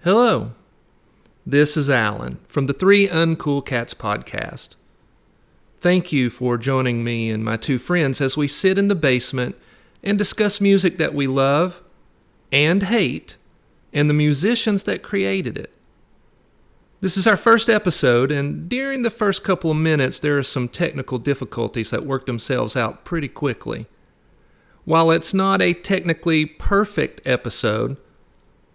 Hello, this is Alan from the Three Uncool Cats podcast. Thank you for joining me and my two friends as we sit in the basement and discuss music that we love and hate and the musicians that created it. This is our first episode, and during the first couple of minutes there are some technical difficulties that work themselves out pretty quickly. While it's not a technically perfect episode,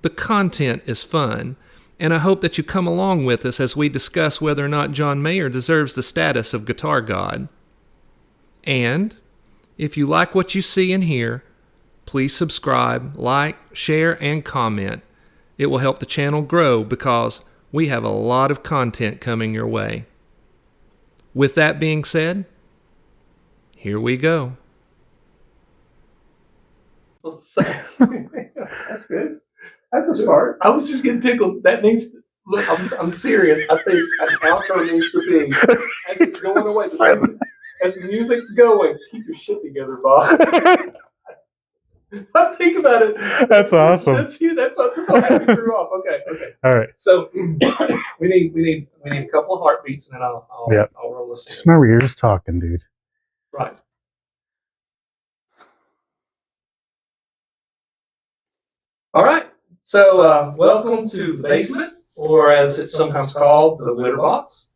the content is fun, and I hope that you come along with us as we discuss whether or not John Mayer deserves the status of guitar god. And if you like what you see and hear, please subscribe, like, share, and comment. It will help the channel grow because we have a lot of content coming your way. With that being said, here we go. That's good. That's a start. I was just getting tickled. That needs to, look, I'm serious. I think an outro needs to be as it's going away. As the music's going, keep your shit together, Bob. I think about it. That's awesome. That's you. That's what I threw off. Okay. All right. So we need a couple of heartbeats, and then I'll roll this. Just remember, you're just talking, dude. Right. All right. So, welcome to the basement, or as it's sometimes called, the litter box.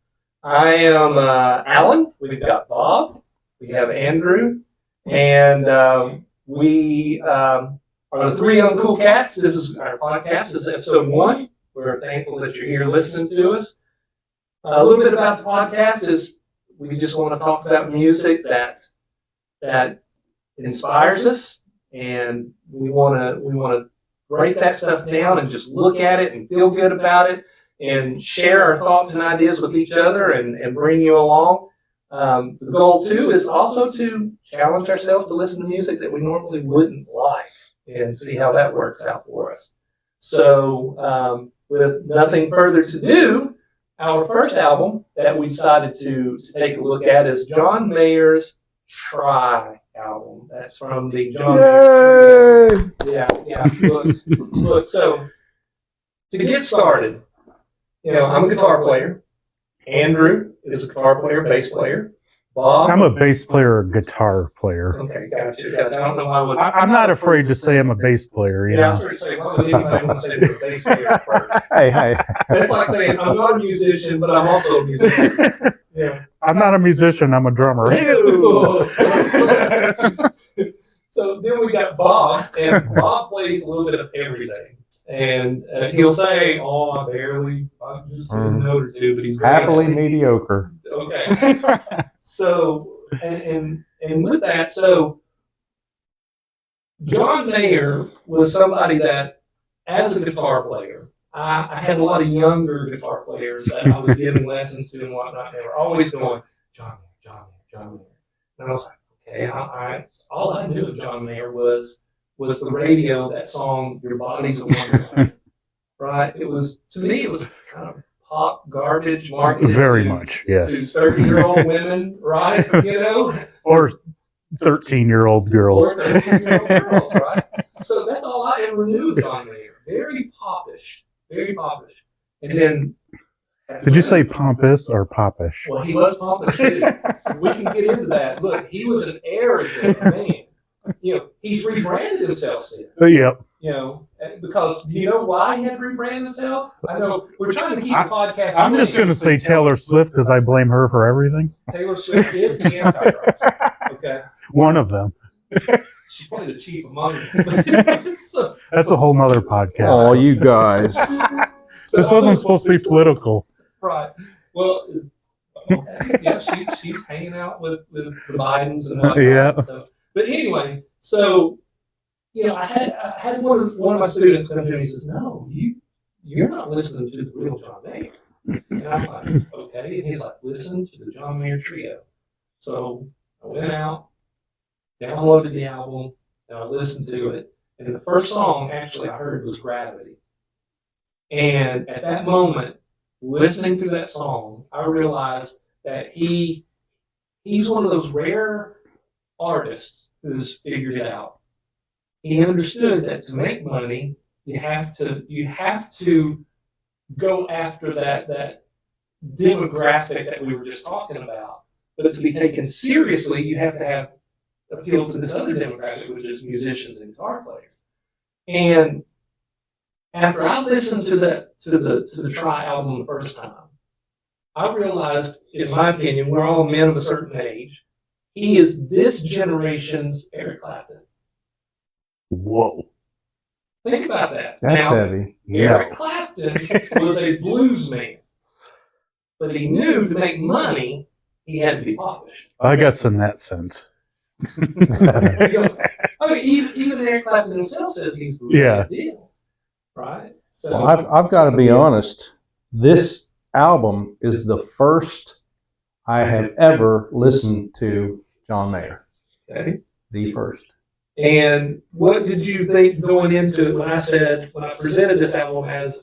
I am Alan. We've got Bob. We have Andrew. And we are the Three Uncool Cats. This is our podcast. This is episode 1. We're thankful that you're here listening to us. A little bit about the podcast is we just want to talk about music that inspires us, and we want to break that stuff down and just look at it and feel good about it and share our thoughts and ideas with each other and bring you along. The goal, too, is also to challenge ourselves to listen to music that we normally wouldn't like and see how that works out for us. So with nothing further to do, our first album that we decided to take a look at is John Mayer's Try album. That's from the John Mayer. Yeah. Look. So to get started, I'm a guitar player. Andrew is a guitar player, bass player. Bob, I'm a bass player, guitar player. Okay, gotcha. I don't know why I'm not afraid to say I'm a bass player. I was going to say, why would anybody want to say they're a bass player first? Hey. That's like saying I'm not a musician, but I'm also a musician. Yeah. I'm not a musician. I'm a drummer. So then we got Bob, and Bob plays a little bit of everything. And he'll say, I just a note or two, but he's happily mediocre. Okay. So, and with that, so John Mayer was somebody that, as a guitar player, I had a lot of younger guitar players that I was giving lessons to and whatnot. They were always going, John Mayer. And I was like, okay, all I knew of John Mayer was the radio, that song, Your Body's a Wonderland. Right? To me, it was kind of pop garbage marketed. Very much, yes. To 30-year-old women, right? Or 13-year-old girls. Or 13-year-old girls, right? So that's all I ever knew of John Mayer. Very popish. And then... Did you say pompous or popish? Well, he was pompous, too. We can get into that. Look, he was an arrogant man. He's rebranded himself since. Yep. Because do you know why he had to rebrand himself? I know we're trying to keep the podcast. I'm just going to say Taylor Swift because I blame her for everything. Taylor Swift is the Antichrist. Okay. One of them. She's probably the chief among them. So, that's a whole nother podcast. Oh, you guys. This wasn't supposed to be political. Right. Well, yeah, she's hanging out with the Bidens and whatnot. Yeah. So, but anyway, so I had one of my students come to me and he says, "No, you're not listening to the real John Mayer." And I'm like, "Okay." And he's like, "Listen to the John Mayer Trio." So I went out, downloaded the album, and I listened to it. And the first song actually I heard was Gravity. And at that moment, listening to that song, I realized that he's one of those rare artists who's figured it out. He understood that to make money, you have to go after that demographic that we were just talking about. But to be taken seriously, you have to have appeal to this other demographic, which is musicians and guitar players. And after I listened to the Try album the first time, I realized, in my opinion, we're all men of a certain age. He is this generation's Eric Clapton. Whoa. Think about that. That's now, heavy. Eric Clapton was a blues man, but he knew to make money, he had to be polished. I guess in that sense. There you go. I mean, even Eric Clapton himself says he's the real deal, right? So Well, I've got to be honest. This album is the first I have ever listened to John Mayer. okay. The first. And what did you think going into it when I presented this album as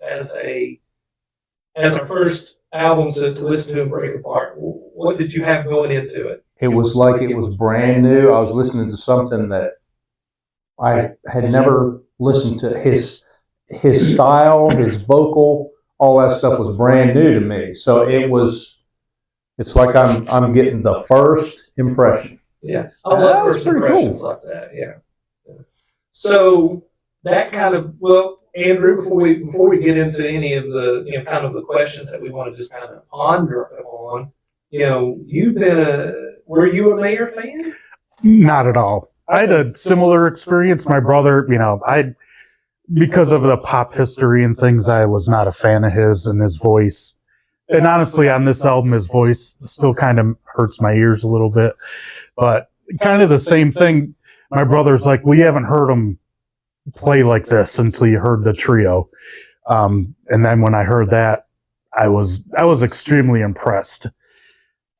our first album to listen to and break apart? What did you have going into it? It was like it was brand new. I was listening to something that I had never listened to. His style, his vocal, all that stuff was brand new to me. So it's like I'm getting the first impression. Yeah, I love was first pretty impressions cool. like that. Yeah. So that kind of Andrew, before we get into any of the kind of the questions that we want to just kind of ponder on, were you a Mayer fan? Not at all. I had a similar experience. My brother, because of the pop history and things, I was not a fan of his and his voice. And honestly, on this album, his voice still kind of hurts my ears a little bit. But kind of the same thing. My brother's like, well, you haven't heard him play like this until you heard the trio. And then when I heard that, I was extremely impressed.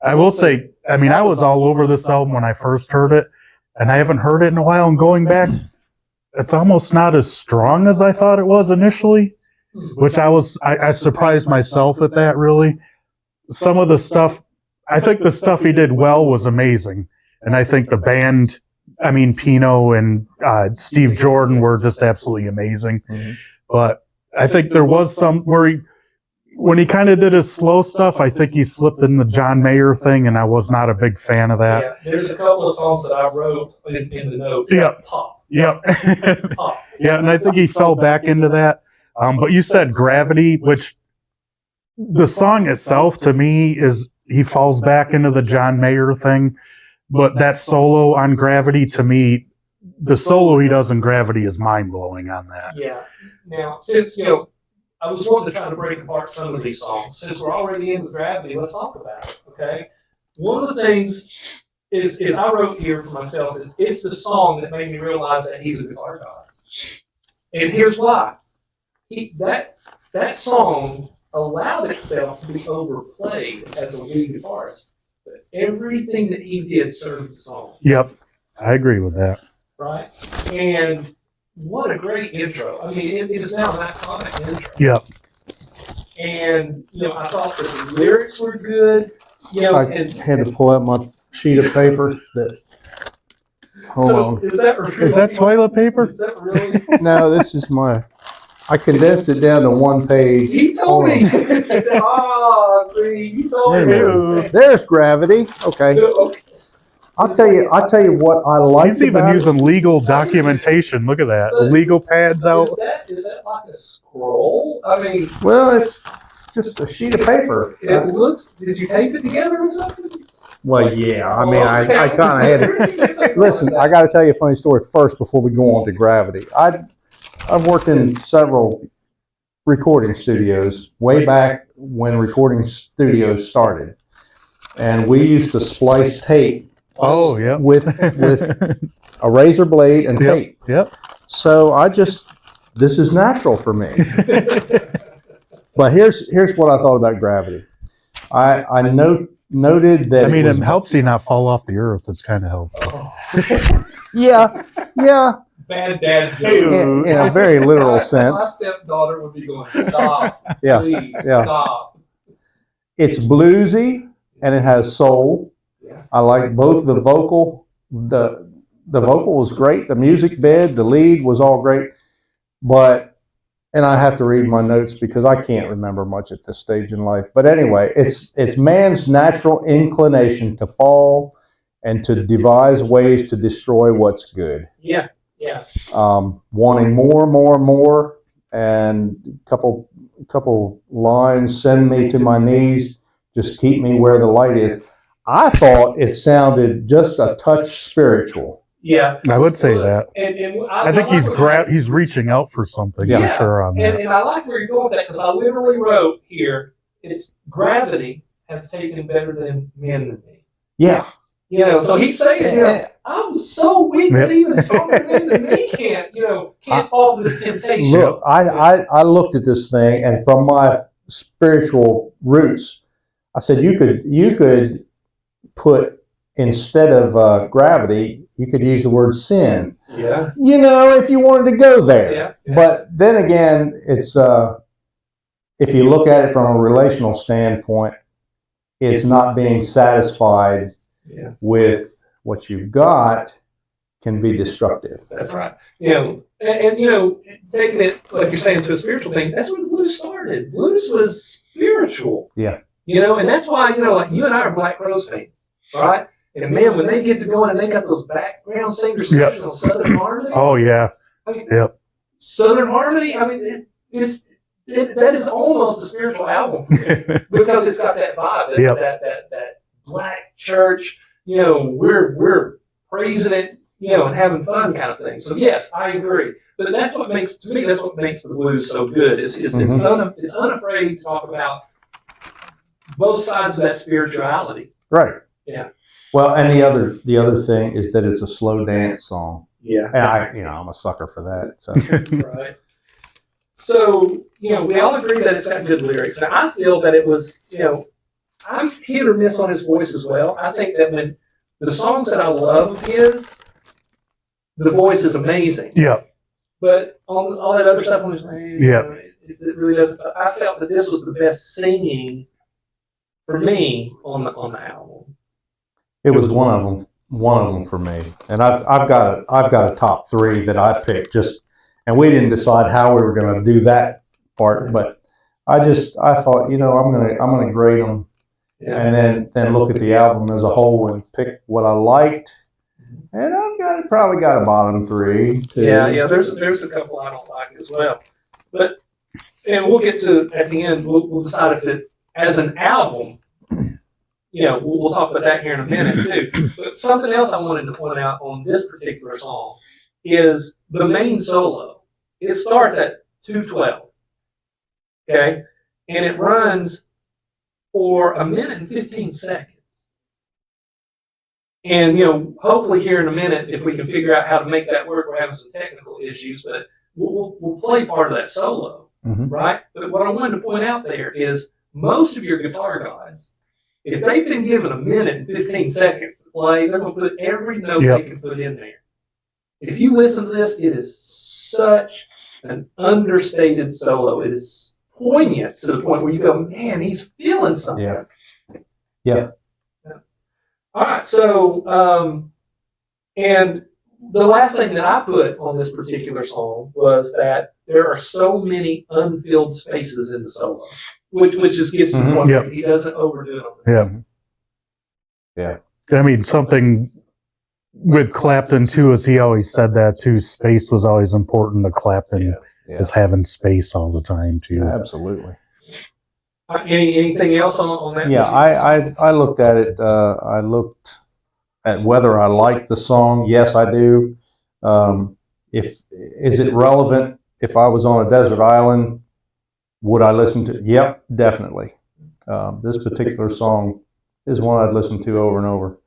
I will say, I was all over this album when I first heard it, and I haven't heard it in a while. And going back, it's almost not as strong as I thought it was initially, which I surprised myself at that, really. Some of the stuff, I think the stuff he did well was amazing. And I think the band, Pino and Steve Jordan were just absolutely amazing. Mm-hmm. But I think there was some where when he kind of did his slow stuff, I think he slipped in the John Mayer thing, and I was not a big fan of that. Yeah, there's a couple of songs that I wrote in the notes. Yep. Pop. Yep. Pop. Yeah, and I think he fell back into that. But you said Gravity, which the song itself to me is he falls back into the John Mayer thing. But that solo on Gravity, to me, the solo he does in Gravity is mind-blowing on that. Yeah. Now, since, I was wanting to try to break apart some of these songs. Since we're already into Gravity, let's talk about it, okay? One of the things is I wrote here for myself is it's the song that made me realize that he's a guitar god. And here's why. That song allowed itself to be overplayed as a lead guitarist. But everything that he did served the song. Yep, I agree with that. Right? And what a great intro. It is now an iconic intro. Yep. And, I thought that the lyrics were good. I And had to pull out my sheet of paper. Hold on. Is that really? Is that toilet paper? Is that really? No, this is I condensed it down to one page. He told Hold me. on. See, you told There me. it is. There's Gravity. Okay. Okay. I'll tell you what I like. He's even using legal documentation. Look at that. The legal pads out. Is that like a scroll? Well, it's just a sheet of paper. It looks. Did you tape it together or something? Well, yeah. I kind of had it. Listen, I got to tell you a funny story first before we go on to Gravity. I've worked in several recording studios way back when recording studios started, and we used to splice tape. Oh, yeah. With a razor blade and tape. Yep. So this is natural for me. But here's what I thought about Gravity. I noted that it helps you not fall off the earth. It's kind of helpful. Yeah. Bad dad joke. In a very literal sense. My stepdaughter would be going, stop. Yeah. Please, Yeah. stop. It's bluesy and it has soul. Yeah. I like both the vocal. The vocal was great. The music bed, the lead was all great. But and I have to read my notes because I can't remember much at this stage in life. But anyway, it's man's natural inclination to fall and to devise ways to destroy what's good. Yeah, yeah. Wanting more, and couple lines, send me to my knees, just keep me where the light is. I thought it sounded just a touch spiritual. Yeah, I would say that. And I think he's reaching out for something for sure on that. And I like where you're going with that because I literally wrote here, it's gravity has taken better than men than me. Yeah. You know, so he's saying, I'm so weak that even stronger men than me can't fall to this temptation. Look, I looked at this thing, and from my spiritual roots, I said you could put, instead of gravity, you could use the word sin. Yeah. If you wanted to go there. Yeah. But then again, it's if you look at it from a relational standpoint, it's not being satisfied with what you've got can be destructive. That's right. And taking it, like you're saying, to a spiritual thing, that's when blues started. Blues was spiritual. Yeah. And that's why, like you and I are Black Crowes fans, right? And man, when they get to going and they got those background singer sections on Southern Harmony. Oh, yeah. Southern Harmony, that is almost a spiritual album because it's got that vibe, that black church, we're praising it, and having fun kind of thing. So yes, I agree. But that's what makes the blues so good. It's unafraid to talk about both sides of that spirituality. Right. Yeah. Well, and the other thing is that it's a slow dance song. Yeah. And I'm a sucker for that. So. Right. So, we all agree that it's got good lyrics. Now, I feel that it was, I'm hit or miss on his voice as well. I think that when the songs that I love of his, the voice is amazing. Yeah. But on all that other stuff, I'm just like, it really doesn't. I felt that this was the best singing for me on the album. It was one of them for me. And I've got a top three that I picked and we didn't decide how we were going to do that part, but I thought, I'm going to grade them and then look at the album as a whole and pick what I liked. And I've probably got a bottom three too. Yeah. There's a couple I don't like as well, and we'll get to at the end. We'll decide if it as an album. We'll talk about that here in a minute too. But something else I wanted to point out on this particular song is the main solo. It starts at 2:12. Okay, and it runs for 1 minute and 15 seconds. And, hopefully here in a minute, if we can figure out how to make that work, we're having some technical issues, but we'll play part of that solo, right? But what I wanted to point out there is most of your guitar guys, if they've been given 1 minute and 15 seconds to play, they're going to put every note they can put in there. If you listen to this, it is such an understated solo. It is poignant to the point where you go, man, he's feeling something. Yeah. All right, so, and the last thing that I put on this particular song was that there are so many unfilled spaces in the solo, which just gets to the point where he doesn't overdo it. Yeah. I mean, something with Clapton, too, is he always said that, too. Space was always important to Clapton, is having space all the time, too. Absolutely. Anything else on that? Yeah, I looked at it. I looked at whether I liked the song. Yes, I do. Is it relevant? If I was on a desert island, would I listen to it? Yep, definitely. This particular song is one I'd listen to over and over.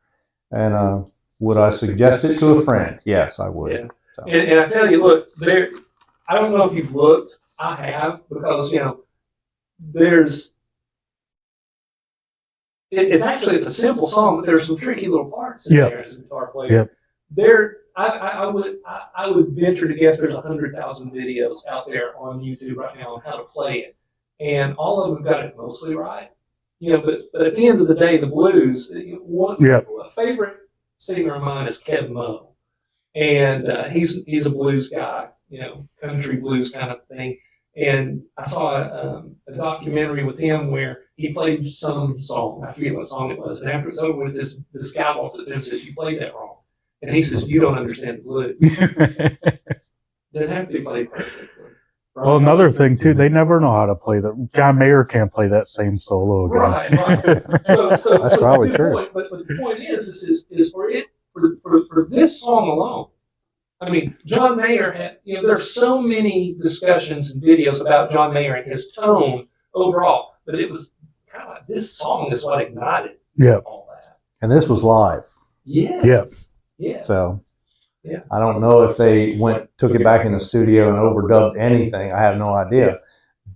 And would I suggest it to a friend? Yes, I would. Yeah. So. And I tell you, look, I don't know if you've looked. I have, because it's a simple song, but there's some tricky little parts in there as a guitar player. I would venture to guess there's 100,000 videos out there on YouTube right now on how to play it, and all of them got it mostly right. But at the end of the day, the blues. A favorite singer of mine is Kev Moe, and he's a blues guy, country blues kind of thing. And I saw a documentary with him where he played some song. I forget what song it was. And after it's over with, this guy walks up to him and says, "You played that wrong." And he says, "You don't understand the blues." Doesn't have to be played perfectly. Right? Well, another thing too, they never know how to play that. John Mayer can't play that same solo again. Right. So That's probably the true. Point, but the point is for this song alone. I mean, John Mayer had, there's so many discussions and videos about John Mayer and his tone overall, but it was kind of like this song is what ignited all that. And this was live. Yes. Yeah. So I don't know if they took it back in the studio and overdubbed anything. I have no idea.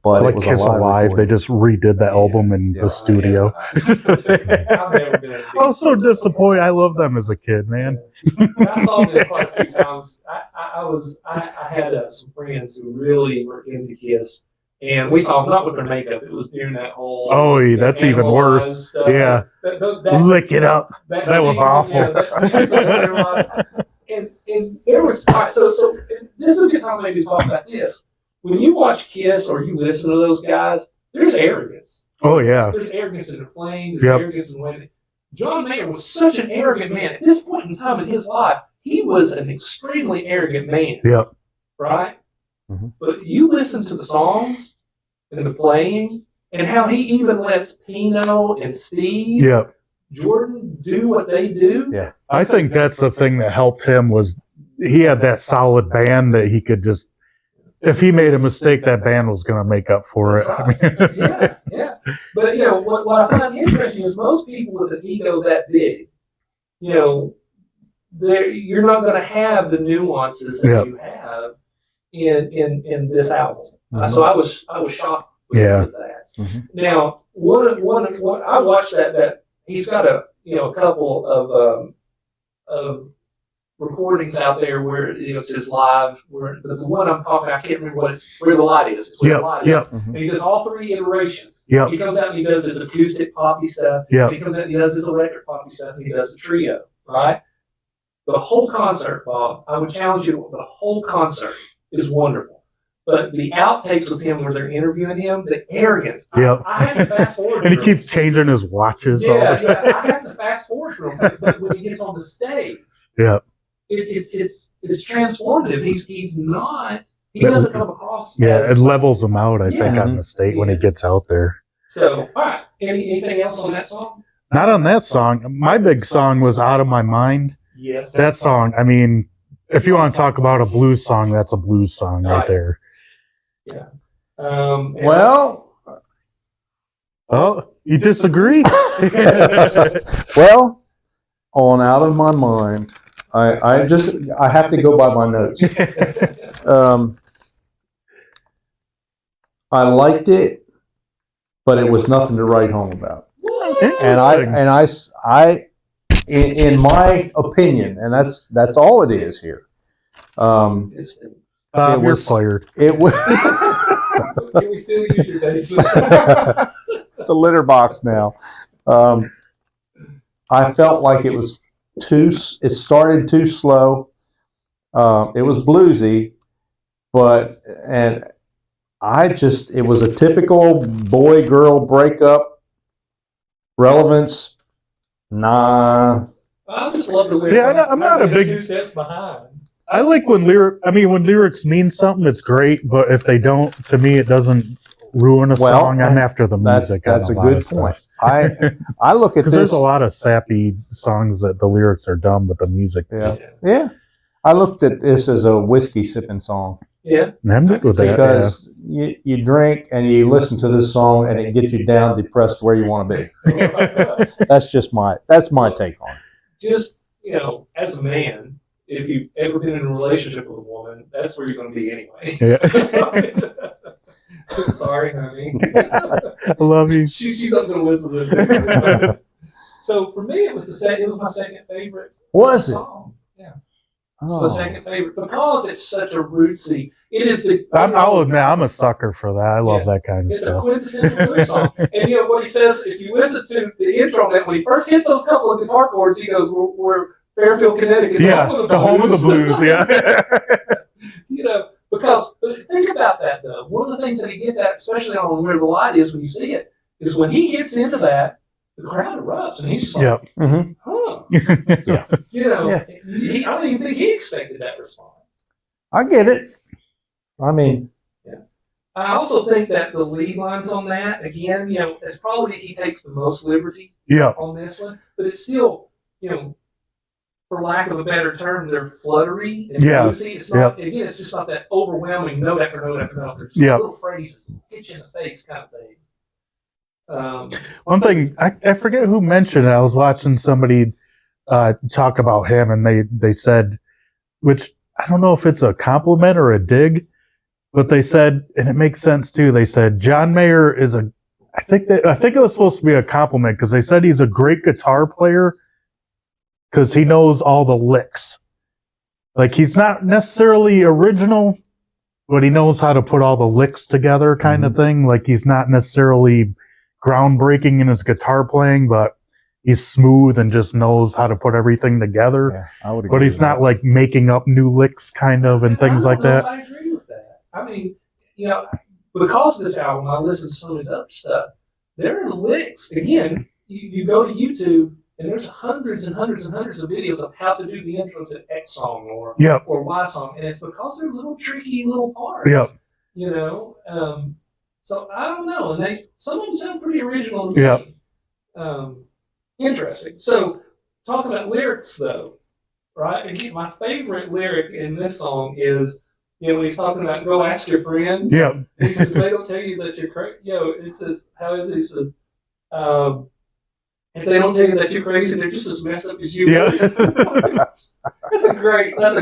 But like it was Kiss Alive, they just redid the album in the studio. I was so disappointed. I loved them as a kid, man. I saw them quite a few times. I had some friends who really were into Kiss, and we saw them not with their makeup. It was during that whole. Oh, that's even worse. Stuff. Yeah, lick it up. That was awful. Yeah, and there was so this is a good time maybe to talk about this. When you watch Kiss or you listen to those guys, there's arrogance. Oh yeah, there's arrogance in their playing. There's arrogance in the way. John Mayer was such an arrogant man. At this point in time in his life, he was an extremely arrogant man. Yep. Right? Mm-hmm. But you listen to the songs and the playing and how he even lets Pino and Steve, Jordan do what they do. Yeah. I think that's the thing that helped him was he had that solid band that he could just, if he made a mistake, that band was going to make up for it. Right. Yeah. But, what I find interesting is most people with an ego that big, you're not going to have the nuances that you have in this album. Mm-hmm. So I was shocked with that. Mm-hmm. Now, one I watched that he's got a couple of recordings out there where it's his live. Where the one I'm talking, I can't remember where the light is. It's where the light is. Mm-hmm. And he does all three iterations. Yep. He comes out and he does this acoustic poppy stuff. Yep. He comes out and he does this electric poppy stuff, and he does the trio. Right. The whole concert, Bob. I would challenge you. The whole concert is wonderful. But the outtakes with him where they're interviewing him, the arrogance. Yep. I have to fast forward. And he keeps changing his watches. I have to fast forward to him. But when he gets on the stage, it's transformative. He's not. He doesn't come across. It levels him out. I think on the stage when he gets out there. So, all right. Anything else on that song? Not on that song. My big song was "Out of My Mind." Yes. That song. I mean, if you want to talk about a blues song, that's a blues song right there. Yeah. You disagree? Well, on "Out of My Mind," I have to go by my notes. I liked it, but it was nothing to write home about. And I, in my opinion, and that's all it is here. You're fired. It was. Can we still use your basement? The litter box now. I felt like it was it started too slow. It was bluesy, it was a typical boy-girl breakup. Relevance, nah. I just love the lyrics. See, I'm not a big 2 steps behind. I like when lyrics mean something, it's great, but if they don't, to me, it doesn't ruin a song. I'm after the music. That's a good point. I look at this. There's a lot of sappy songs that the lyrics are dumb, but the music. Yeah. I looked at this as a whiskey sipping song. Yeah. I'm good with that. Because you drink and you listen to this song and it gets you down depressed where you want to be. That's my take on it. Just, as a man, if you've ever been in a relationship with a woman, that's where you're going to be anyway. Yeah. Sorry, honey. I love you. She's not going to listen to this. So for me, it was my second favorite. Was it? Song. Yeah. Oh. It's my second favorite because it's such a rootsy. It is the. I'll admit, I'm a sucker for that. I love that kind of stuff. It's a quintessential blues song. And what he says, if you listen to the intro on that, when he first hits those couple of guitar chords, he goes, "We're Fairfield, Connecticut, the home of the blues." Yeah. Because but think about that though. One of the things that he gets at, especially on Where the Light Is, when you see it, is when he gets into that, the crowd erupts, and he's just like, huh. Yeah. You know, Yeah. I don't even think he expected that response. I get it. I mean, I also think that the lead lines on that, again, you know, it's probably he takes the most liberty Yeah. on this one, but it's still, you know, for lack of a better term, they're fluttery and bluesy. It's not, again, it's just not that overwhelming note after note after note. There's little phrases, hit you in the face kind of thing. One thing, I forget who mentioned it. I was watching somebody talk about him, and they said, which I don't know if it's a compliment or a dig, but they said, and it makes sense too. They said John Mayer is I think it was supposed to be a compliment because they said he's a great guitar player because he knows all the licks. Like he's not necessarily original, but he knows how to put all the licks together, kind of thing. Like he's not necessarily groundbreaking in his guitar playing, but he's smooth and just knows how to put everything together. Yeah, I would agree. But he's not like making up new licks, kind of, and things like that. I agree with that. I mean, you know, because of this album, I listened to some of his other stuff. There are licks. Again, you go to YouTube, and there's hundreds and hundreds and hundreds of videos of how to do the intro to X song or Y song, and it's because they're little tricky little parts. You know, so I don't know, and some of them sound pretty original to me. Interesting. So, talking about lyrics, though, right? Again, my favorite lyric in this song is, you know, when he's talking about go ask your friends. He says they don't tell you that you're crazy. You know, it says, how is it? He says, if they don't tell you that you're crazy, they're just as messed up as you. Yes. That's a great line.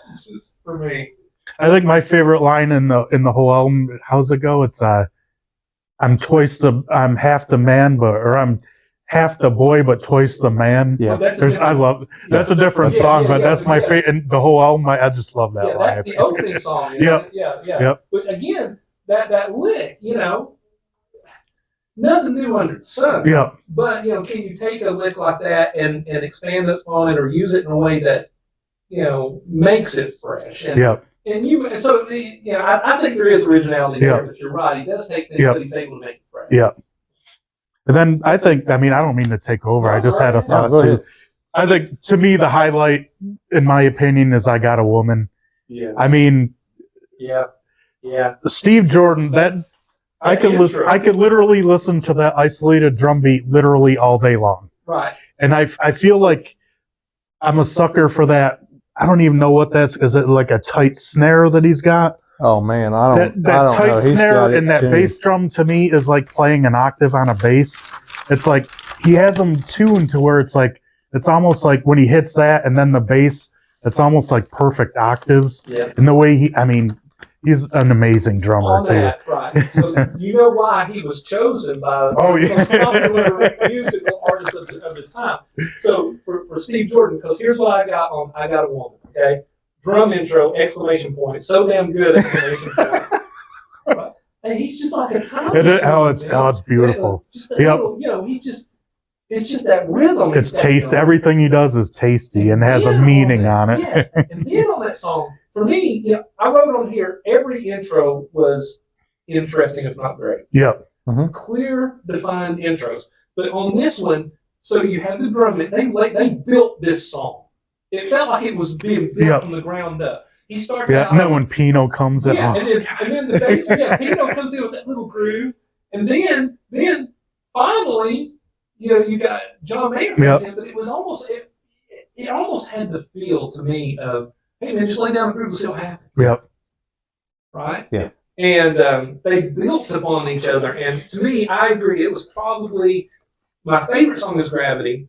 That's just for me. I think my favorite line in the whole album, how's it go? It's I'm half the man, or I'm half the boy, but twice the man. Yeah, that's a different song, but that's my favorite. And the whole album, I just love that line. That's the opening song. Yeah. But again, that lick, you know, nothing new under the sun. Yeah. But you know, can you take a lick like that and expand upon it, or use it in a way that, you know, makes it fresh? And, And so, you know, I think there is originality there, but you're right. He does take things, but he's able to make it fresh. Yeah. And then I don't mean to take over. I just had a thought too. I think to me, the highlight, in my opinion, is I Got a Woman. Yeah. I mean, Steve Jordan, I could literally listen to that isolated drum beat literally all day long. Right. And I feel like I'm a sucker for that. I don't even know what that's. Is it like a tight snare that he's got? Oh man, I don't tight know. snare and that bass drum to me is like playing an octave on a bass. It's like he has them tuned to where it's almost like when he hits that and then the bass, it's almost like perfect octaves. Yeah. And the way he's an amazing drummer too. Right. So you know why he was chosen by popular musical artists of his time. So for Steve Jordan, because here's what I got on I Got a Woman, okay? Drum intro, exclamation point. So damn good, exclamation point. Right. And he's just like a comedy. It's beautiful. You know, it's just that rhythm. It's taste. Everything he does is tasty and has a meaning on it. Yes. And then on that song, for me, you know, I wrote on here, every intro was interesting, if not great. Yeah. Mm-hmm. Clear, defined intros. But on this one, so you have the drum, they built this song. It felt like it was being built from the ground up. He starts out. And then when Pino comes in. And then the bass, Pino comes in with that little groove. And then finally, you know, you got John Mayer comes in, but it was almost, it almost had the feel to me of, hey man, just lay down the groove and see what happens. Yep. Right? Yeah. And they built upon each other. And to me, I agree, it was probably, my favorite song is Gravity.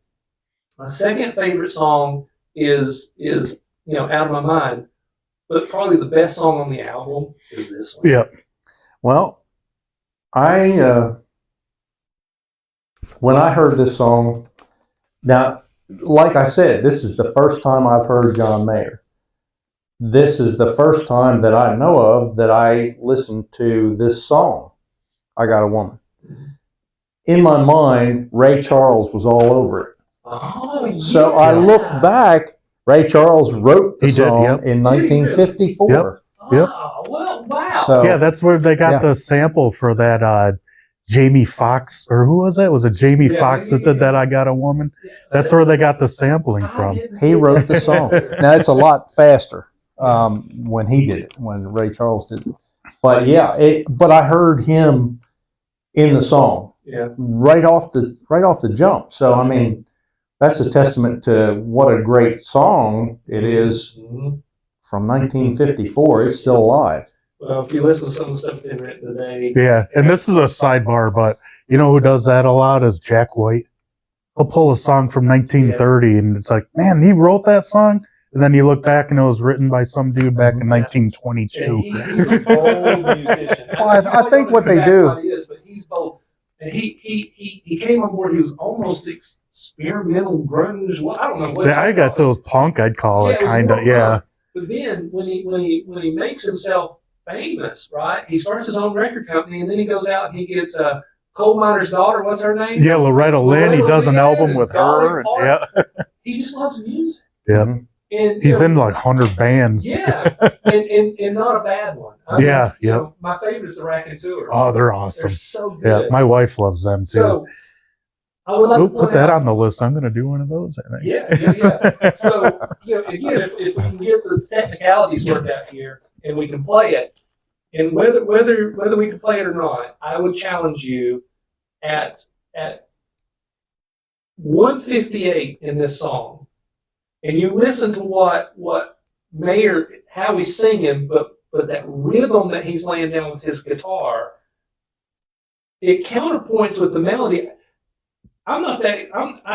My second favorite song is you know, Out of My Mind. But probably the best song on the album is this one. Yeah. Well, when I heard this song, now, like I said, this is the first time I've heard John Mayer. This is the first time that I know of that I listened to this song, I Got a Woman. In my mind, Ray Charles was all over it. Oh, yeah. So I looked back, Ray Charles wrote the song in 1954. Wow. Well, wow. So- Yeah, that's where they got the sample for that Jamie Foxx, or who was that? Was it Jamie Foxx that did that I Got a Woman? That's where they got the sampling from. He wrote the song. Now it's a lot faster when he did it, when Ray Charles did it. But yeah, but I heard him in the song right off the jump. So I mean, that's a testament to what a great song it is from 1954. It's still alive. Well, if you listen to some of the stuff they've written today. Yeah, and this is a sidebar, but you know who does that a lot is Jack White. He'll pull a song from 1930, and it's like, man, he wrote that song? And then you look back, and it was written by some dude back in 1922. He's a bold musician. Well, I think what they do. But he's bold. And he came on board. He was almost experimental grunge. Well, I don't know what. I guess it was punk. I'd call it kind of. Yeah. But then when he makes himself famous, right? He starts his own record company, and then he goes out and he gets a coal miner's daughter. What's her name? Yeah, Loretta Lynn. He does an album with her. Yeah. He just loves music. Yeah. And he's in like 100 bands. Yeah, and not a bad one. I mean, you know, my favorite is the Raconteurs. Oh, they're awesome. They're so good. Yeah, my wife loves them too. So I would like to put that on the list. I'm going to do one of those, I think. Yeah. So, again, if we can get the technicalities worked out here and we can play it, and whether we can play it or not, I would challenge you at 158 in this song, and you listen to what Mayer, how he's singing, but that rhythm that he's laying down with his guitar, it counterpoints with the melody. I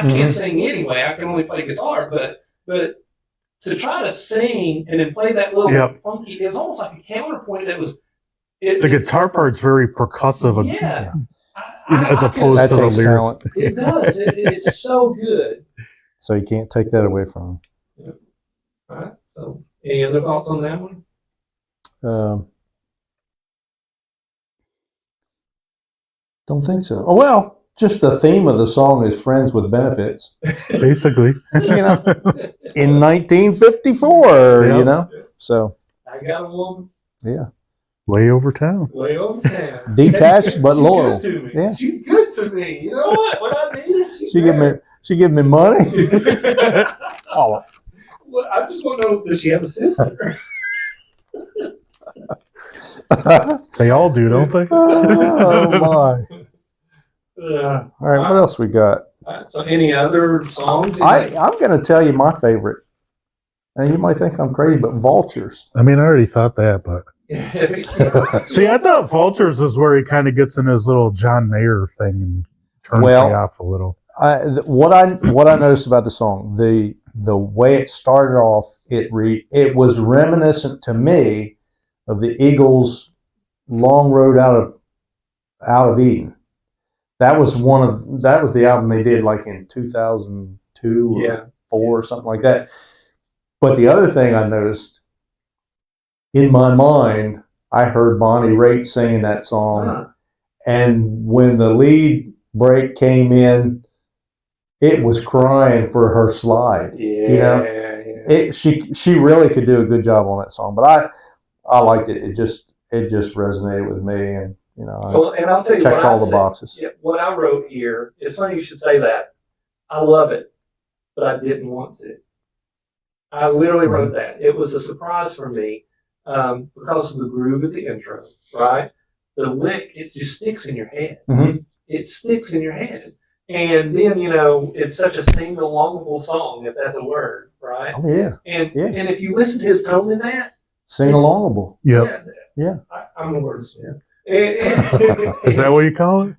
can't sing anyway. I can only play guitar, but to try to sing and then play that little funky, it's almost like a counterpoint that was. The guitar part's very percussive. Yeah. As opposed to the lyrics. It does. It's so good. So you can't take that away from him. Yep. All right. So, any other thoughts on that one? Don't think so. Oh, well. Just the theme of the song is friends with benefits. Basically. In 1954, So. I got a woman. Yeah. Way over town. Way over town. Detached but loyal. She's good to me. Yeah. She's good to me. You know what? When I need her, She give me money. Oh. Well, I just want to know, does she have a sister? They all do, don't they? Oh, my. All right, what else we got? So any other songs? I'm going to tell you my favorite. And you might think I'm crazy, but Vultures. I mean, I already thought that, but... See, I thought Vultures is where he kind of gets in his little John Mayer thing and turns me off a little. What I noticed about the song, the way it started off, it was reminiscent to me of the Eagles' Long Road Out of Eden. That was the album they did like in 2002 or 4 or something like that. But the other thing I noticed, in my mind, I heard Bonnie Raitt singing that song, and when the lead break came in, it was crying for her slide. She really could do a good job on that song. But I liked it. It just resonated with me, and and I'll tell you checked all the boxes. Yeah, what I wrote here, it's funny you should say that. I love it, but I didn't want to. I literally wrote that. It was a surprise for me because of the groove at the intro, right? The lick, it just sticks in your head. Mm-hmm. It sticks in your head. And then, it's such a sing-alongable song, if that's a word, right? Oh, yeah. And if you listen to his tone in that. Sing-alongable. Yep. Yeah. I'm a wordsmith. Is that what you call it?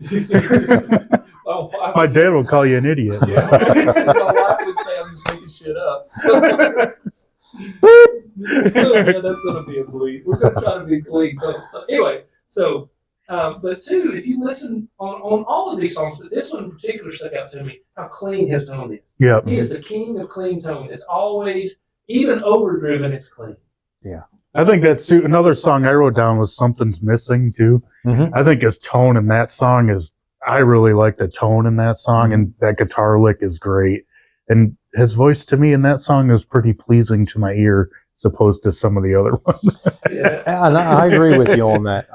My dad will call you an idiot. Yeah. My wife would say I'm just making shit up. So that's going to be a bleed. We're going to try to be clean. So anyway, but two, if you listen on all of these songs, but this one in particular stuck out to me, how clean his tone is. Yeah. He is the king of clean tone. It's always, even overdriven, it's clean. Yeah. I think that's too. Another song I wrote down was Something's Missing too. Mm-hmm. I think his tone in that song I really like the tone in that song, and that guitar lick is great. And his voice to me in that song is pretty pleasing to my ear. as opposed to some of the other ones. Yeah. And I agree with you on that.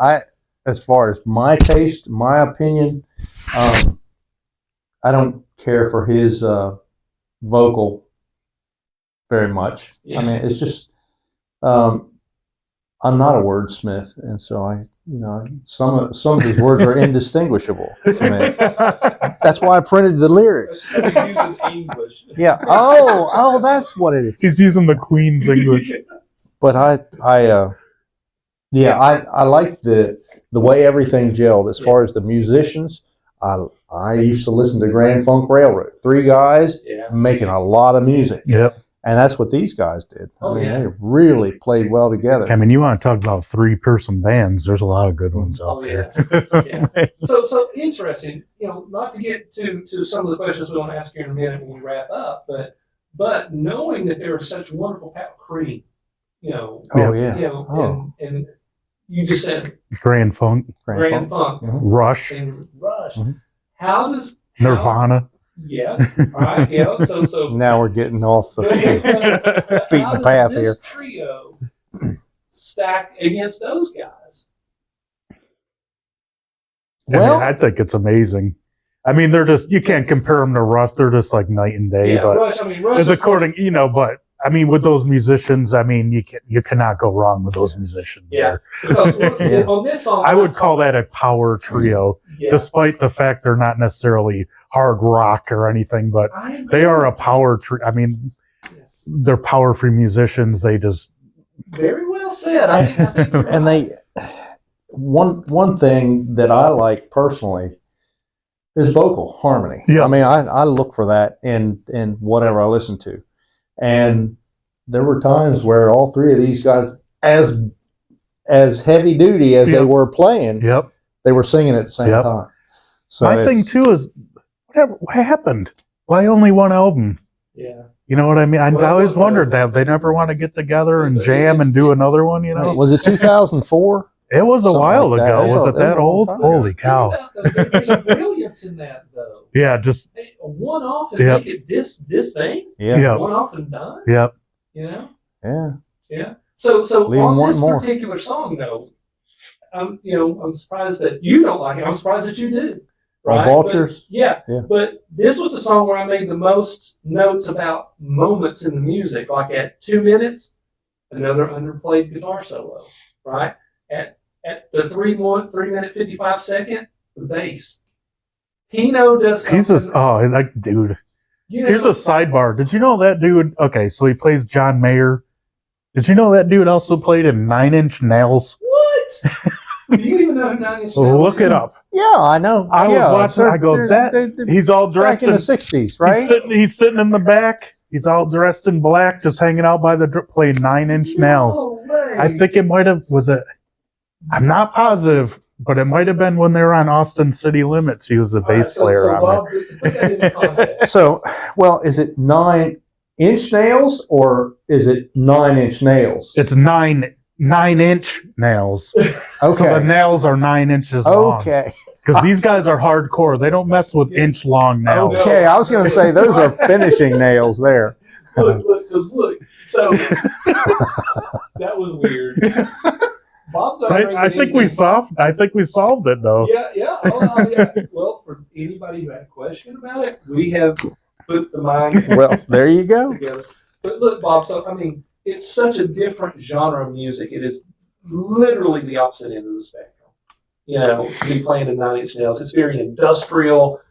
As far as my taste, my opinion, I don't care for his vocal very much. I mean, it's just I'm not a wordsmith, and so some of his words are indistinguishable to me. That's why I printed the lyrics. He's using English. Yeah. Oh, that's what it is. He's using the Queen's English. But I like the way everything gelled. As far as the musicians, I used to listen to Grand Funk Railroad. 3 guys making a lot of music. Yep. And that's what these guys did. Oh, I mean, yeah. they really played well together. I mean, you want to talk about 3-person bands? There's a lot of good ones out there. Yeah. So interesting. Not to get to some of the questions we want to ask you in a minute when we wrap up, but knowing that there are such wonderful Cream, Oh, yeah. And you just said Grand Funk, Grand Funk, Rush, and Rush. Mm-hmm. How does Nirvana. Yes. Right. So Now we're getting off the beaten how does path this here. trio stack against those guys? Well, I think it's amazing. I mean, they're just, you can't compare them to Rush. They're just like night and day. Yeah, but Rush as according, but I mean, with those musicians, I mean, you cannot go wrong with those musicians. Yeah. Because on this song, I would call that a power trio, despite the fact they're not necessarily hard rock or anything, but they are a power trio. I mean, they're power-free musicians. They just very well said. I think and they one thing that I like personally is vocal harmony. Yeah. I mean, I look for that in whatever I listen to. And there were times where all 3 of these guys, as heavy duty as they were playing, they were singing at the same time. So my thing too is, what happened? Why only one album? Yeah. You know what I mean? I always wondered that. They never want to get together and jam and do another one, Was it 2004? It was a while like that. ago. It was Was a- it that it was a long old? time Holy cow. There's a brilliance in that, though. Yeah, just, One off and make it this thing. yeah. One off and done. Yep. Yeah. Yeah. So Leave 'em on wanting this more. particular song, though, I'm surprised that you don't like it. I'm surprised that you do. Right? Vultures? But, yeah. Yeah. But this was the song where I made the most notes about moments in the music. Like at 2 minutes, another underplayed guitar solo. Right. At the 3-minute 55-second, the bass. Pino does something. He's just, dude. Here's a sidebar. Did you know that dude? Okay, so he plays John Mayer. Did you know that dude also played in 9 Inch Nails? What? Do you even know who 9 Inch Nails Look is? it up. Yeah, I know. I was watching. I go, he's all dressed back in the 60s, right? He's sitting in the back. He's all dressed in black, just hanging out by the playing 9 Inch Nails. No way. I think it might have I'm not positive, but it might have been when they were on Austin City Limits. He was a bass player on Bob, to put that into context. So, well, is it 9-inch nails or is it 9-inch nails? It's 9-inch nails. Okay. So the nails are 9 inches long. Okay. Because these guys are hardcore. They don't mess with inch long nails. Okay. I was going to say those are finishing nails there. Look. So that was weird. Bob's not Right? I think we solved it though. Yeah. Oh, yeah. Well, for anybody who had a question about it, we have put the minds Well, there you go. together. But look, Bob. So I mean, it's such a different genre of music. It is literally the opposite end of the spectrum. To be playing in 9 Inch Nails, it's very industrial.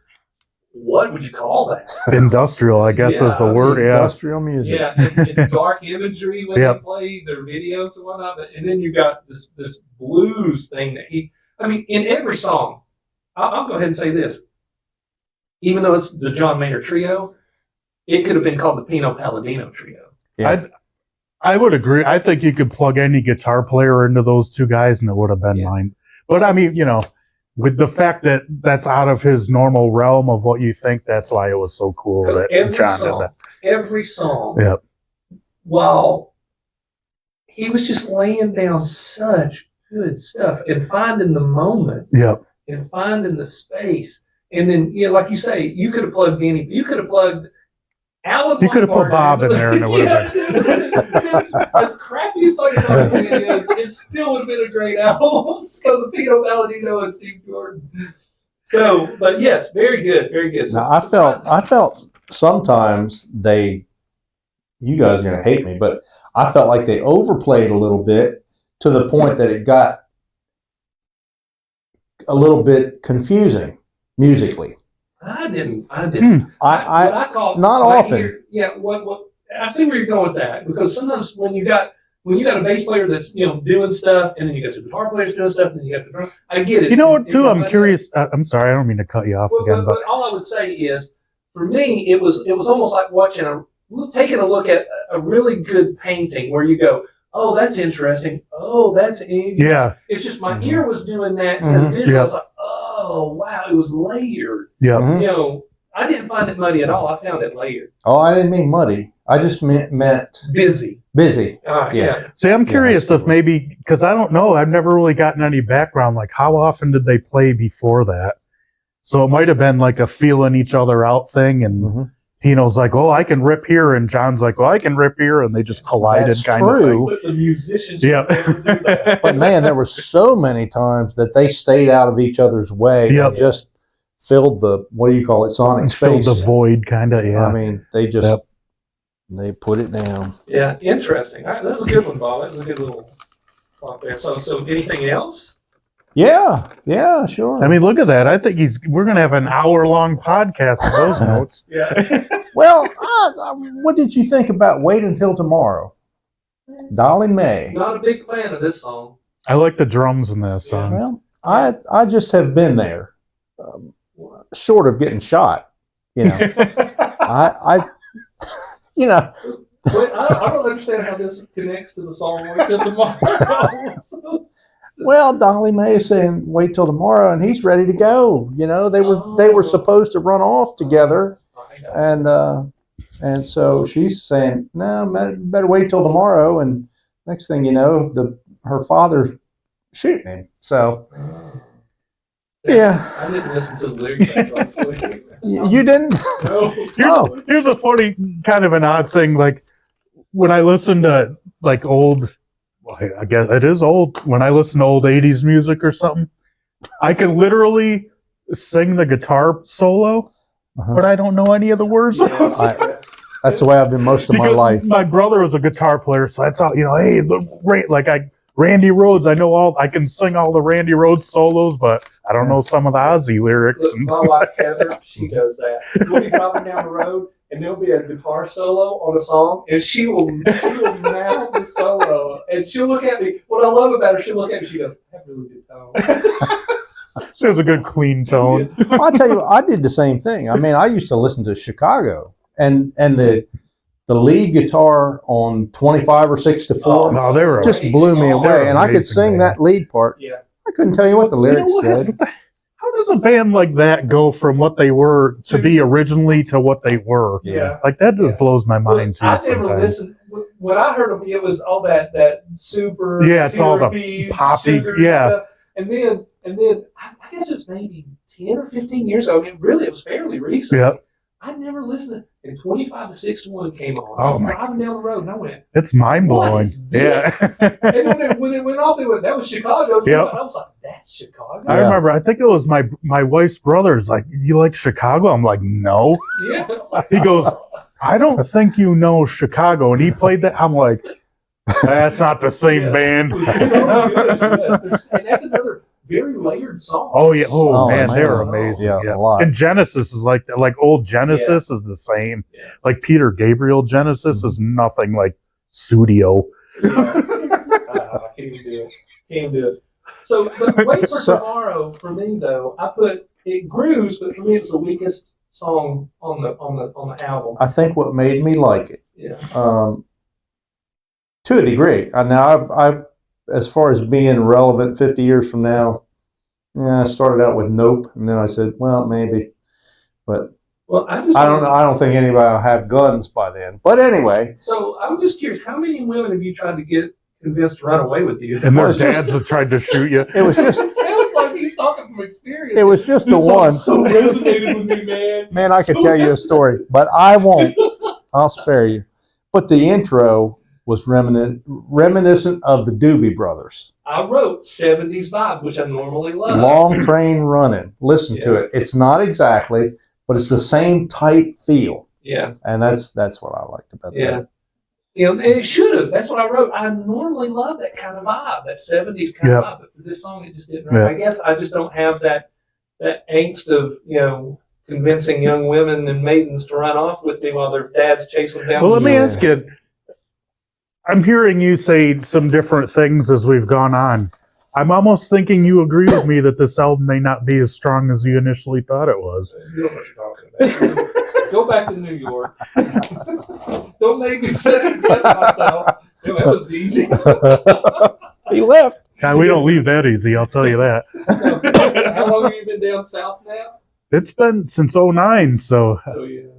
What would you call that? Industrial, I guess, is the word. Yeah. Industrial music. Yeah, and dark imagery when Yep. they play their videos and whatnot. And then you got this blues thing that in every song, I'll go ahead and say this. Even though it's the John Mayer trio, it could have been called the Pino Palladino trio. Yeah. I would agree. I think you could plug any guitar player into those 2 guys and it would have been mine. But I mean, with the fact that that's out of his normal realm of what you think, that's why it was so cool that John did that. Every song, Yep. while he was just laying down such good stuff and finding the moment Yep. and finding the space. And then, like you say, you could have plugged Alan You could have put Lombardi, Bob in there and it would have been. as crappy as fucking Lombardi is, it still would have been a great album because of Pino Palladino and Steve Jordan. So, but yes, very good, very good. So, Now, I felt sometimes you guys are going to hate me, but I felt like they overplayed a little bit to the point that it got a little bit confusing musically. I didn't. I call not right often. Here, what I see where you're going with that, because sometimes when you got a bass player that's doing stuff, and then you got the guitar players doing stuff, and then you got the drum. I get it. You know what? Too, I'm curious. I'm sorry, I don't mean to cut you off again, but all I would say is, for me, it was almost like taking a look at a really good painting where you go, oh, that's interesting. Oh, that's interesting. Yeah. It's just my ear was doing that. So the visual, I was like, oh, wow, it was layered. yeah. I didn't find it muddy at all. I found it layered. Oh, I didn't mean muddy. I just meant busy. Busy. All right, yeah. See, I'm curious if maybe, because I don't know, I've never really gotten any background, like how often did they play before that? So it might have been like a feeling each other out thing, and Pino's like, oh, I can rip here, and John's like, well, I can rip here, and they just collided. That's kind true. But the musicians Yeah. never do that. But man, there were so many times that they stayed out of each other's way Yep. and just filled the, what do you call it, sonic Filled space. the void, kind of, yeah. I mean, they just, Yep. they put it down. Yeah, interesting. All right, that's a good one, Bob. That was a good little thought there. So anything else? Yeah, sure. I mean, look at that. I think we're going to have an hour-long podcast with those notes. Yeah. Well, what did you think about Wait Until Tomorrow? Dolly May. Not a big fan of this song. I like the drums in that song. Well, I just have been there, short of getting shot. I Wait, I don't understand how this connects to the song Wait Till Tomorrow. Well, Dolly Mae is saying wait till tomorrow, and he's ready to go. They were supposed to run off together, and so she's saying no, better wait till tomorrow. And next thing you know, her father's shooting him. So yeah, I didn't listen to the lyrics. you didn't. No. Here's a funny, kind of an odd thing. Like when I listen to like old, I guess it is old. When I listen to old 80s music or something, I can literally sing the guitar solo, but I don't know any of the words. That's the way I've been most of my life. My brother was a guitar player, so that's all. Hey, Randy Rhoads. I can sing all the Randy Rhoads solos, but I don't know some of the Ozzy lyrics. Look, my wife Heather, she does that. We'll be driving down the road, and there'll be a guitar solo on a song, and she will mouth the solo, and she'll look at me. What I love about her, she'll look at me, she goes, "I have a really good tone." She has a good clean tone. I'll tell you, I did the same thing. I mean, I used to listen to Chicago, and the lead guitar on 25 or 6 to 4 no, they were just blew me away, and I could sing that lead part. Yeah. I couldn't tell you what the lyrics said. How does a band like that go from what they were to be originally to what they were? Yeah. Like that just blows my mind too. I never sometimes. listened. When I heard them, it was all that super. It's all the syrupy, poppy, sugar yeah. stuff. And then I guess it was maybe 10 or 15 years ago. I mean, really, it was fairly recent. Yeah. I never listened. And 25 to 6-1 came on. Oh, I was my driving down the road, and I went, It's mind blowing. What is this? Yeah. and when it went off, they went, that was Chicago. Yep. And I was like, that's Chicago? I remember, I think it was my wife's brother's like, you like Chicago? I'm like, no. Yeah. He goes, I don't think you know Chicago. And he played that. I'm like, that's not the same band. And that's another very layered song. Oh yeah! Oh, Man, man. they're amazing. Yeah, a lot. And Genesis is like that. Like old Genesis is the same. Yeah. Like Peter Gabriel Genesis is nothing like Studio. I can't even do it. So, but Wait for Tomorrow, for me though, I put it grooves, but for me it was the weakest song on the album. I think what made me like it, Yeah. to a degree. Now, I as far as being relevant 50 years from now, I started out with Nope, and then I said, well, maybe, but Well, I don't know. I don't think anybody will have guns by then. But anyway, So I'm just curious, how many women have you tried to get convinced to run away with you? And their Well, it's dads just- have tried to shoot you. it was It just sounds like he's talking from experience. it was just the This song one. so resonated with me, man. Man, I could So tell you a resonated. story, but I won't. I'll spare you. But the intro was reminiscent of the Doobie Brothers. I wrote 70s vibe, which I normally love. Long Train Running. Listen to it. It's not exactly, but it's the same type feel. Yeah. And that's what I liked about that. You know, and it should have. That's what I wrote. I normally love that kind of vibe, that 70s kind of vibe. But for this song, it just didn't. I guess I just don't have that angst of, convincing young women and maidens to run off with me while their dads chase them down. Well, let me ask you. I'm hearing you say some different things as we've gone on. I'm almost thinking you agree with me that this album may not be as strong as you initially thought it was. You know what you're talking about. Go back to New York. Don't make me second guess myself. That was easy. He left. God, we don't leave that easy, I'll tell you that. So, how long have you been down south now? It's been since 2009, so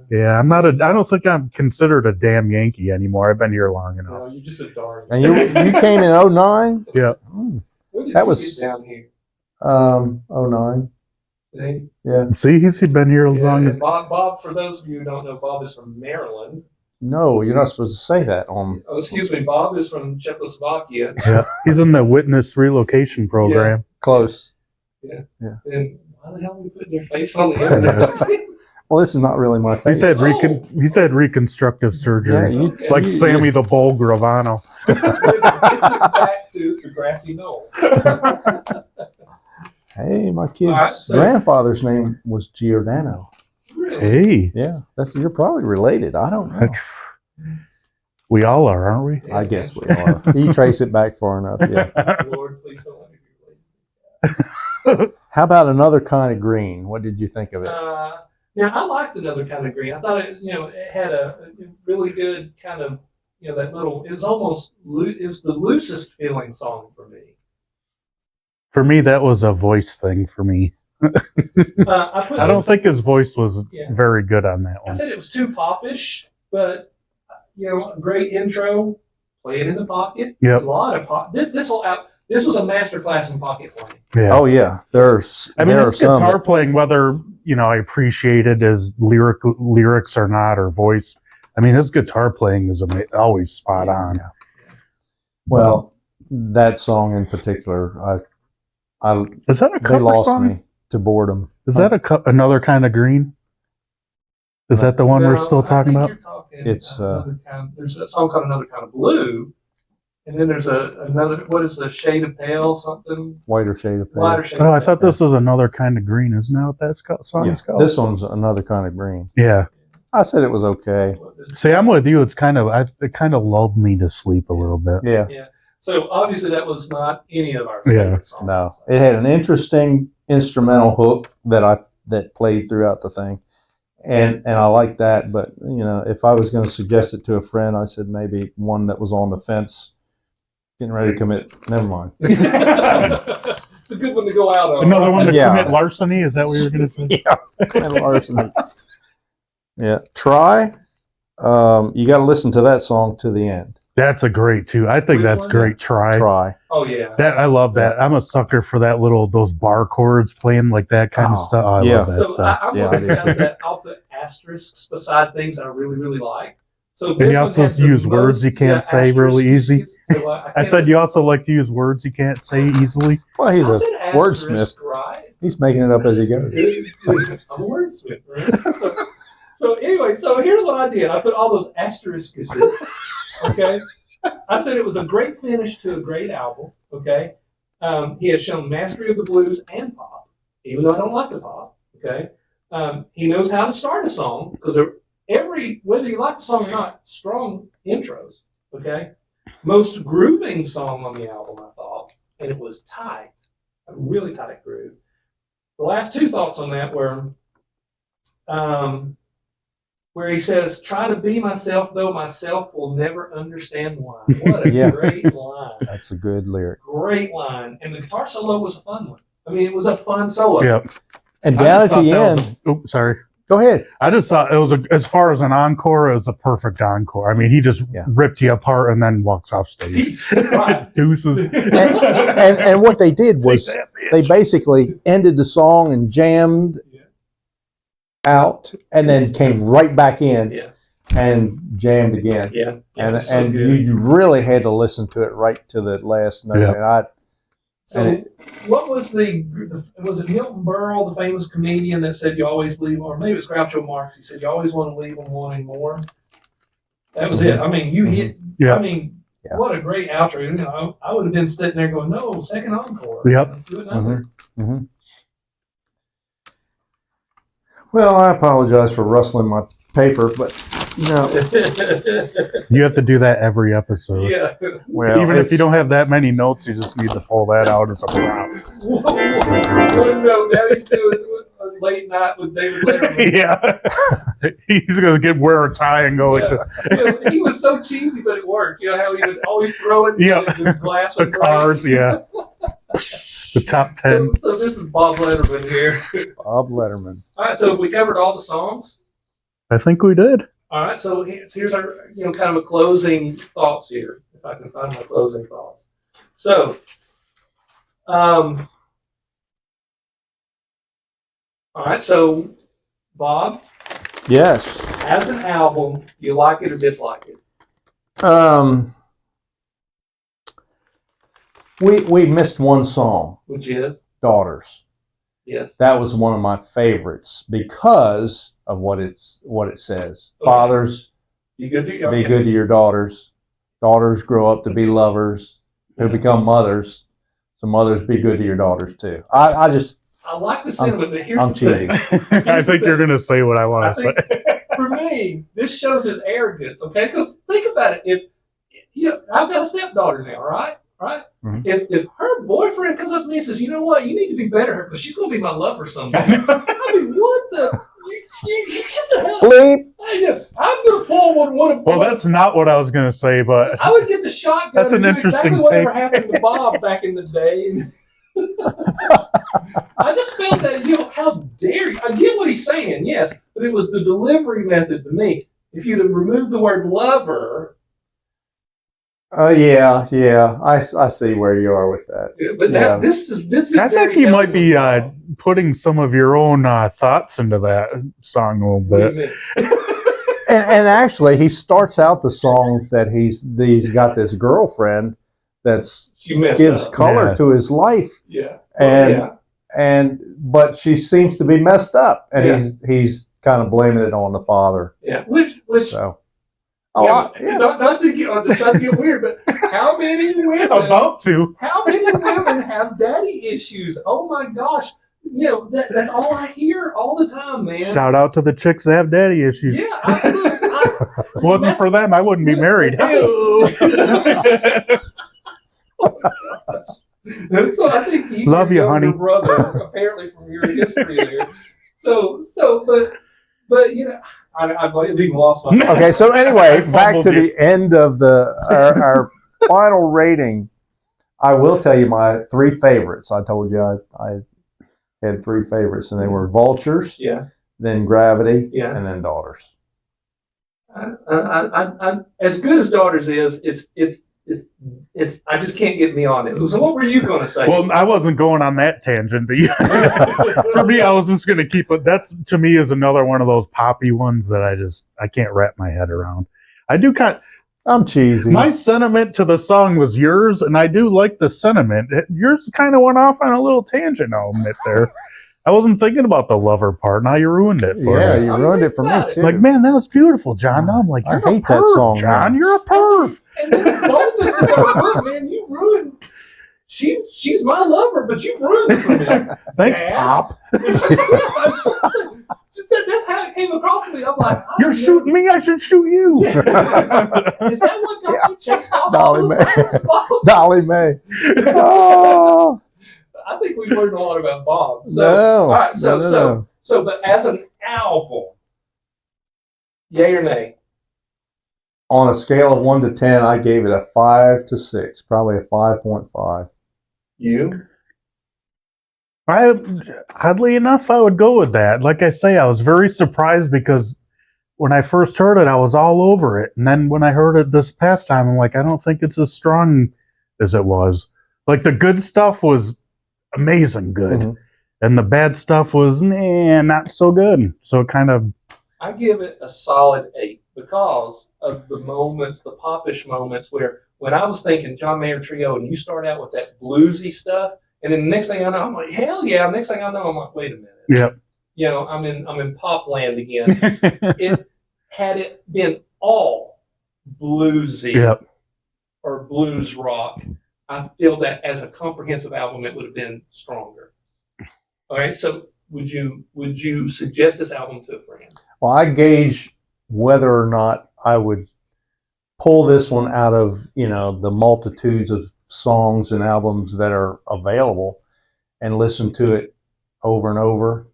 yeah, I don't think I'm considered a damn Yankee anymore. I've been here long enough. No, you're just a darn. And you came in 2009? Yeah. When did That you was get down here? 2009. See? Yeah. See, he's been here as long as. Bob, for those of you who don't know, Bob is from Maryland. No, you're not supposed to say that on. Oh, excuse me, Bob is from Czechoslovakia. Yeah, he's in the witness relocation program. Close. Yeah. Yeah. And why the hell are we putting your face on the internet? Well, this is not really my face. He said reconstructive surgery. Yeah, like Sammy the Bull Gravano. It's just back to the grassy knoll. Hey, my kid's Right, so- grandfather's name was Giordano. Really? Hey, Yeah, you're probably related. I don't know. we all are, aren't we? I guess we are. You trace it back far enough. Yeah. Lord, please don't let me be related. How about Another Kind of Green? What did you think of it? Now, I liked Another Kind of Green. I thought it had a really good kind of, that little, it was the loosest feeling song for me. For me, that was a voice thing for me. I don't think his voice was very good on that I one. said it was too popish, but, a great intro, play it in the pocket. Yep. A lot of pop. This was a masterclass in pocket playing. Yeah. Oh yeah, there his are some. guitar playing, whether I appreciated his lyrics or not, or voice. I mean, his guitar playing is always spot on. Yeah. Well, that song in particular, Is that a they cover lost song? me to boredom. Is that Another Kind of Green? Is that the one we're still talking about? It's there's a song called Another Kind of Blue, and then there's another. What is the shade of pale? Something Whiter Shade of Pale. lighter shade. Oh, of I pale. thought this was Another Kind of Green. Isn't that what that song Yeah. is called? This one's Another Kind of Green. Yeah. I said it was okay. See, I'm with you. It kind of lulled me to sleep a little bit. Yeah. So obviously that was not any of our favorite songs. No, it had an interesting instrumental hook that played throughout the thing, and I like that. But if I was going to suggest it to a friend, I said maybe one that was on the fence, getting ready to commit. Never mind. It's a good one to go out on. Another one to Yeah. commit larceny? Is that what you were going to say? Yeah, and larceny. Yeah, Try. You got to listen to that song to the end. That's a great too. I think Which that's one? great. Try. Oh yeah. That I love that. I'm a sucker for those bar chords playing like that kind of Oh, stuff. I yeah. love that So stuff. I'm Yeah, going I to do say too. that I'll put asterisks beside things that I really, really like. So And this you one also has the use words you can't say really easy. So, I said you also like to use words you can't say easily. Well, he's I a said wordsmith. asterisk, right? He's making it up as he goes. I'm a wordsmith, right? So anyway, so here's what I did. I put all those asterisks. Okay. I said it was a great finish to a great album. Okay. He has shown mastery of the blues and pop, even though I don't like the pop. Okay. He knows how to start a song because whether you like the song or not, strong intros. Okay. Most grooving song on the album, I thought, and it was tight, a really tight groove. The last two thoughts on that were, where he says, "Try to be myself, though myself will never understand why." What a Yeah. great line. That's a good lyric. Great line. And the guitar solo was a fun one. I mean, it was a fun solo. Yep. And I down just at thought the that end, oops, sorry. go ahead. I just thought it was as far as an encore, it was a perfect encore. I mean, he just ripped you apart and then walks off stage. Right. Deuces. And what they did was they basically ended the song and jammed out and then came right back in. Yeah. and jammed again. Yeah. And so good. you really had to listen to it right to the last note. Yeah. And So, what was was it Milton Berle, the famous comedian, that said you always leave, or maybe it was Groucho Marx? He said you always want to leave them wanting more. That was it. I mean, you hit. Yeah. I mean, what a great outro. You know, I would have been sitting there going, "No, second encore. Yep. Let's do another." Well, I apologize for rustling my paper, but no. You have to do that every episode. Yeah. Well, Even if you don't have that many notes, you just need to pull that out as a prop. One note. Now he's doing late night with David Letterman. Yeah. He's going to wear a tie and go Yeah. He was so cheesy, but it worked. You know how he would always throw it the glass the with cards, yeah. The top 10. So this is Bob Letterman here. Bob Letterman. All right, so we covered all the songs. I think we did. All right, so here's our kind of a closing thoughts here, if I can find my closing thoughts. So, all right, so Bob. Yes. As an album, do you like it or dislike it? We missed one song, Which is? Daughters. Yes. That was one of my favorites because of what it says. Okay. Fathers, Be good to be good to your daughters. Daughters grow up to be lovers who become mothers. So mothers, be good to your daughters too. I like the sentiment, but here's I'm the cheesy. thing. I think you're going to say what I want to say. For me, this shows his arrogance, okay? Because think about it. I've got a stepdaughter now, right? Right? Mhm. If her boyfriend comes up to me and says, "You know what? You need to be better her because she's going to be my lover someday." I mean, what the? You get the hell. Bleep. I'm going to pull one. Well, that's not what I was going to say, but I would get the shotgun. That's an and do interesting exactly whatever take. happened to Bob back in the day. I just felt that, how dare you? I get what he's saying, yes, but it was the delivery method to me. If you'd have removed the word lover. Yeah. I see where you are with that. But this I think you might be putting some of your own thoughts into that song a little bit. And actually, he starts out the song that he's got this girlfriend gives color to his life. Yeah. But she seems to be messed up, and he's kind of blaming it on the father. Yeah. Which so. Not to get weird, but how many women How many women have daddy issues? Oh my gosh. That's all I hear all the time, man. Shout out to the chicks that have daddy issues. Yeah. If it wasn't for them, I wouldn't be married. So I think he's Love you, your honey. brother, apparently from your history there. But I've even lost my. Okay, so anyway, back to the end of our final rating. I will tell you my three favorites. I told you I had three favorites, and they were Vultures, then Gravity, and then Daughters. I'm as good as Daughters is. It's. I just can't get me on it. So what were you going to say? Well, I wasn't going on that tangent. For me, I was just going to keep it. That's, to me, is another one of those poppy ones that I can't wrap my head around. I'm cheesy. My sentiment to the song was yours, and I do like the sentiment. Yours kind of went off on a little tangent, I'll admit there. I wasn't thinking about the lover part. Now you ruined it for me. You ruined it for me, too. Like, man, that was beautiful, John. Now I'm like, I hate that song, John. man. You're a perv. And then both of them are, man, you ruined. She's my lover, but you ruined it for me. Thanks, Dad. Pop. That's how it came across to me. I'm like, you're shooting me. I should shoot you. Is that what got you chased off all Dolly those times, Bob? Dolly Mae. Oh. I think we learned a lot about Bob. So, No. All right. No. But as an album, yay or nay? On a scale of 1 to 10, I gave it a 5 to 6, probably a 5.5. You? Oddly enough, I would go with that. Like I say, I was very surprised because when I first heard it, I was all over it. And then when I heard it this past time, I'm like, I don't think it's as strong as it was. Like, the good stuff was amazing good. Mm-hmm. And the bad stuff was, not so good. So it kind of... I give it a solid 8. because of the moments, the popish moments where when I was thinking John Mayer Trio and you start out with that bluesy stuff, and then the next thing I know, I'm like, hell yeah. Next thing I know, I'm like, wait a minute. Yep. I'm in pop land again. Had it been all bluesy Yep. or blues rock, I feel that as a comprehensive album, it would have been stronger. All right. So would you suggest this album to a friend? Well, I gauge whether or not I would pull this one out of, the multitudes of songs and albums that are available and listen to it over and over.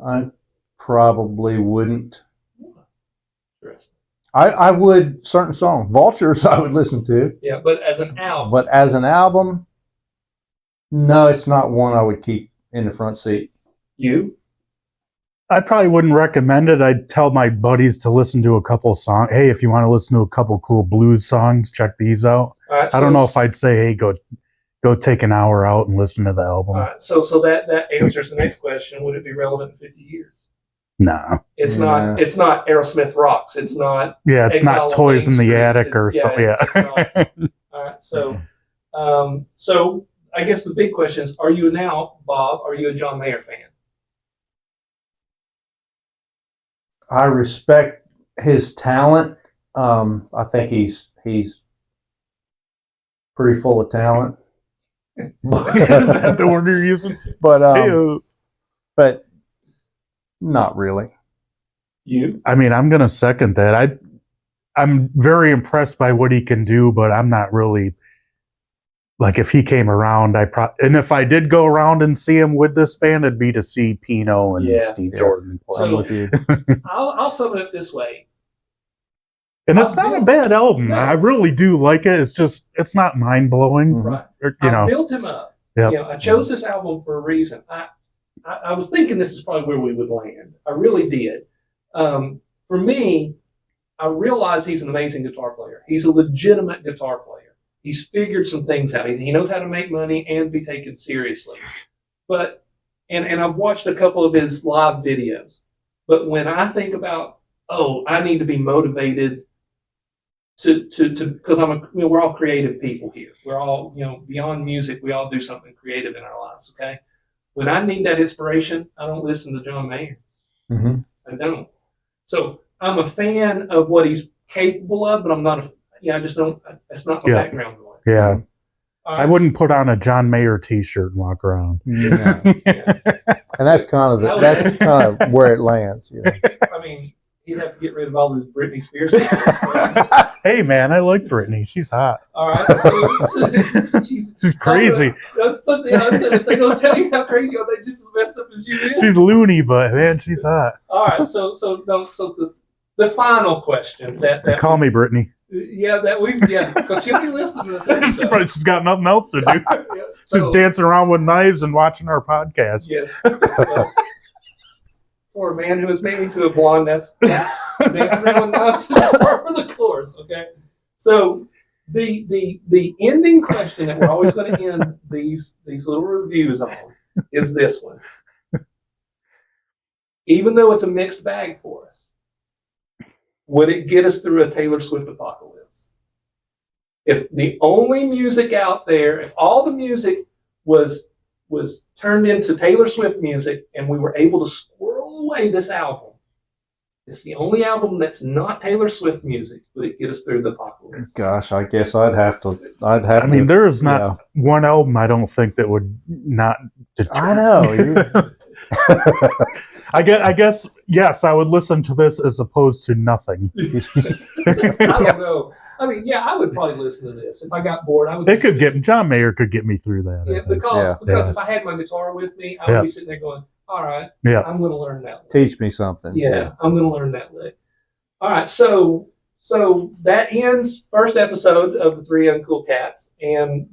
I probably wouldn't. Interesting. I would certain songs. Vultures I would listen to. Yeah, but as an album. But as an album, no, it's not one I would keep in the front seat. You? I probably wouldn't recommend it. I'd tell my buddies to listen to a couple of songs. Hey, if you want to listen to a couple cool blues songs, check these out. All right, I don't know if I'd say, hey, go take an hour out and listen to the album. All right, so that answers the next question. Would it be relevant in 50 years? No. It's not. It's not Aerosmith Rocks. It's not. Yeah, it's Exile not Toys on in Main the Street. Attic or something. Yeah. It's not. All right, so I guess the big question is: are you now, Bob? Are you a John Mayer fan? I respect his talent. I think he's pretty full of talent. Is that the word you're using? But not really. You? I mean, I'm going to second that. I'm very impressed by what he can do, but I'm not really, like, if he came around, and if I did go around and see him with this band, it'd be to see Pino and Steve Jordan play. So, with you. I'll sum it up this way. And it's not a bad album. No. I really do like it. It's just, it's not mind blowing. Right. I built him up. Yep. I chose this album for a reason. I was thinking this is probably where we would land. I really did. For me, I realize he's an amazing guitar player. He's a legitimate guitar player. He's figured some things out. He knows how to make money and be taken seriously. But, and I've watched a couple of his live videos. But when I think about, I need to be motivated to because we're all creative people here. We're all, beyond music, we all do something creative in our lives. Okay. When I need that inspiration, I don't listen to John Mayer. Mm-hmm. I don't. So I'm a fan of what he's capable of, but I'm not I just don't. That's not my background noise. Yeah. I wouldn't put on a John Mayer T-shirt and walk around. Yeah. And that's kind of where it lands. I mean, he'd have to get rid of all those Britney Spears. Hey, man, I like Britney. She's hot. All right. So she's crazy. That's something I said. If they don't tell you how crazy you are, they just as messed up as you is. She's loony, but man, she's hot. All right. So the final question that call me Britney. Because she'll be listening to this. She's got nothing else to do. She's dancing around with knives and watching our podcast. Yes. For a man who is married to a blonde, that's dancing around with knives for the course. Okay. So the ending question that we're always going to end these little reviews on is this one. Even though it's a mixed bag for us, would it get us through a Taylor Swift apocalypse? If the only music out there, if all the music was turned into Taylor Swift music and we were able to squirrel away this album, it's the only album that's not Taylor Swift music, would it get us through the apocalypse? Gosh, I guess I'd have to. I mean, there is not one album I don't think that would not deter. I know. I guess, yes, I would listen to this as opposed to nothing. I don't know. I mean, I would probably listen to this. If I got bored, I would. John Mayer could get me through that. Yeah, because if I had my guitar with me, I would be sitting there going, all right, I'm going to learn that lick. Teach me something. Yeah, I'm going to learn that lick. All right, so that ends first episode of the Three Uncool Cats. And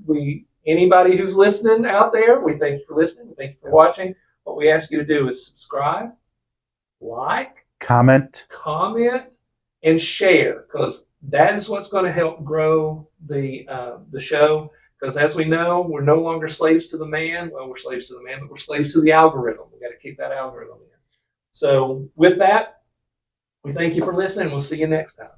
anybody who's listening out there, we thank you for listening. We thank you for watching. What we ask you to do is subscribe, like, comment, and share, because that is what's going to help grow the show. Because as we know, we're no longer slaves to the man. Well, we're slaves to the man, but we're slaves to the algorithm. We got to keep that algorithm in. So with that, We thank you for listening. We'll see you next time.